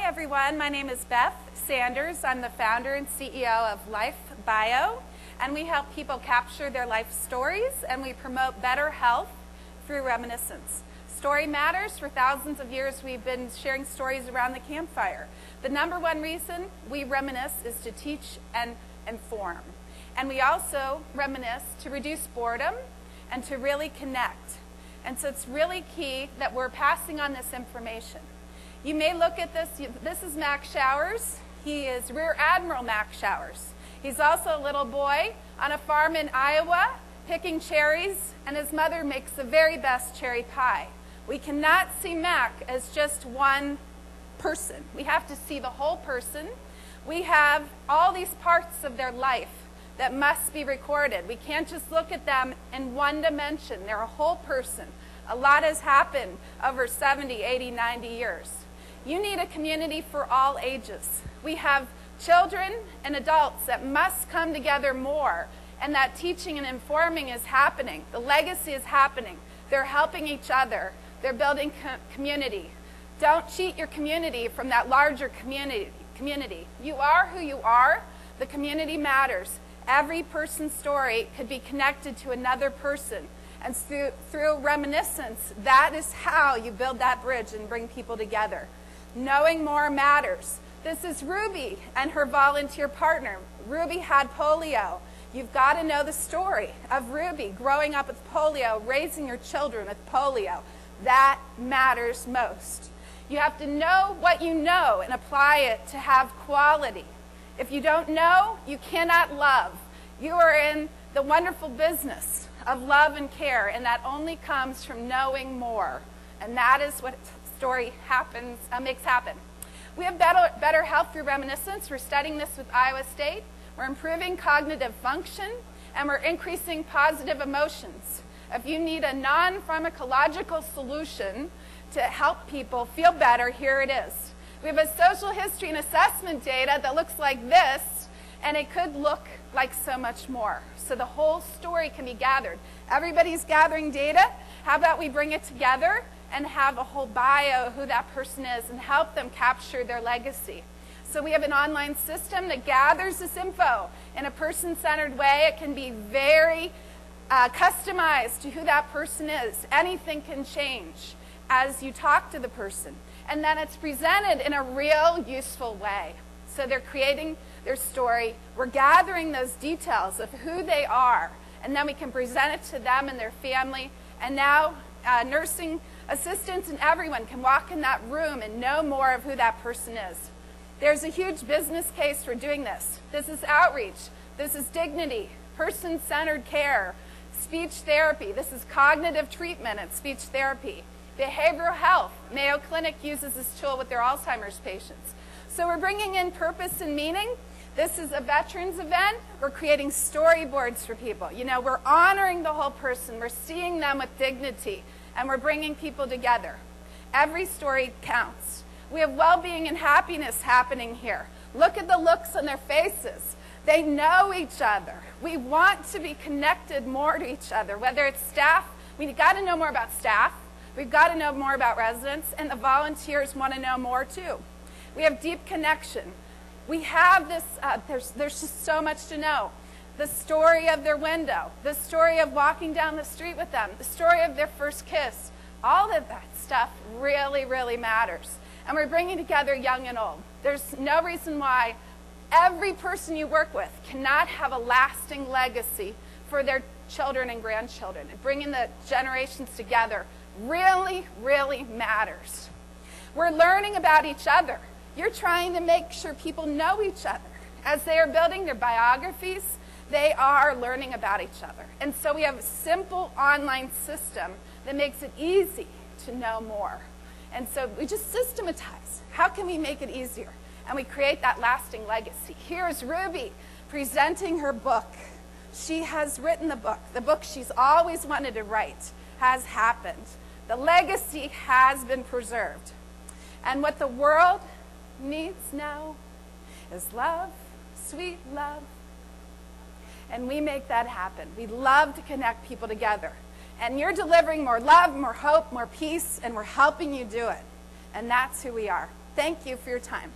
everyone. My name is Beth Sanders. I'm the founder and CEO of LifeBio, and we help people capture their life stories, and we promote better health through reminiscence. Story matters. For thousands of years, we've been sharing stories around the campfire. The number one reason we reminisce is to teach and inform. And we also reminisce to reduce boredom and to really connect. And so it's really key that we're passing on this information. You may look at this. This is Max Showers. He is Rear Admiral Max Showers. He's also a little boy on a farm in Iowa picking cherries, and his mother makes the very best cherry pie. We cannot see Mac as just one person. We have to see the whole person. We have all these parts of their life that must be recorded. We can't just look at them in one dimension. They're a whole person. A lot has happened over 70, 80, 90 years. You need a community for all ages. We have children and adults that must come together more, and that teaching and informing is happening. The legacy is happening. They're helping each other. They're building community. Don't cheat your community from that larger community. You are who you are. The community matters. Every person's story could be connected to another person. And through reminiscence, that is how you build that bridge and bring people together. Knowing more matters. This is Ruby and her volunteer partner. Ruby had polio. You've got to know the story of Ruby growing up with polio, raising your children with polio. That matters most. You have to know what you know and apply it to have quality. If you don't know, you cannot love. You are in the wonderful business of love and care, and that only comes from knowing more. And that is what story makes happen. We have better health through reminiscence. We're studying this with Iowa State. We're improving cognitive function, and we're increasing positive emotions. If you need a non-pharmacological solution to help people feel better, here it is. We have a social history and assessment data that looks like this, and it could look like so much more. So the whole story can be gathered. Everybody's gathering data. How about we bring it together and have a whole bio of who that person is and help them capture their legacy? So we have an online system that gathers this info in a person-centered way. It can be very customized to who that person is. Anything can change as you talk to the person. And then it's presented in a real, useful way. So they're creating their story. We're gathering those details of who they are, and then we can present it to them and their family. And now nursing assistants and everyone can walk in that room and know more of who that person is. There's a huge business case for doing this. This is outreach. This is dignity, person-centered care, speech therapy. This is cognitive treatment and speech therapy. Behavioral health. Mayo Clinic uses this tool with their Alzheimer's patients. So we're bringing in purpose and meaning. This is a veterans event. We're creating storyboards for people. You know, we're honoring the whole person. We're seeing them with dignity, and we're bringing people together. Every story counts. We have well-being and happiness happening here. Look at the looks on their faces. They know each other. We want to be connected more to each other, whether it's staff. We've got to know more about staff. We've got to know more about residents, and the volunteers want to know more too. We have deep connection. We have this, there's just so much to know. The story of their window, the story of walking down the street with them, the story of their first kiss. All of that stuff really, really matters. And we're bringing together young and old. There's no reason why every person you work with cannot have a lasting legacy for their children and grandchildren. And bringing the generations together really, really matters. We're learning about each other. You're trying to make sure people know each other. As they are building their biographies, they are learning about each other. And so we have a simple online system that makes it easy to know more. And so we just systematize. How can we make it easier? And we create that lasting legacy. Here's Ruby presenting her book. She has written the book. The book she's always wanted to write has happened. The legacy has been preserved. And what the world needs now is love, sweet love. And we make that happen. We love to connect people together. And you're delivering more love, more hope, more peace, and we're helping you do it. And that's who we are. Thank you for your time.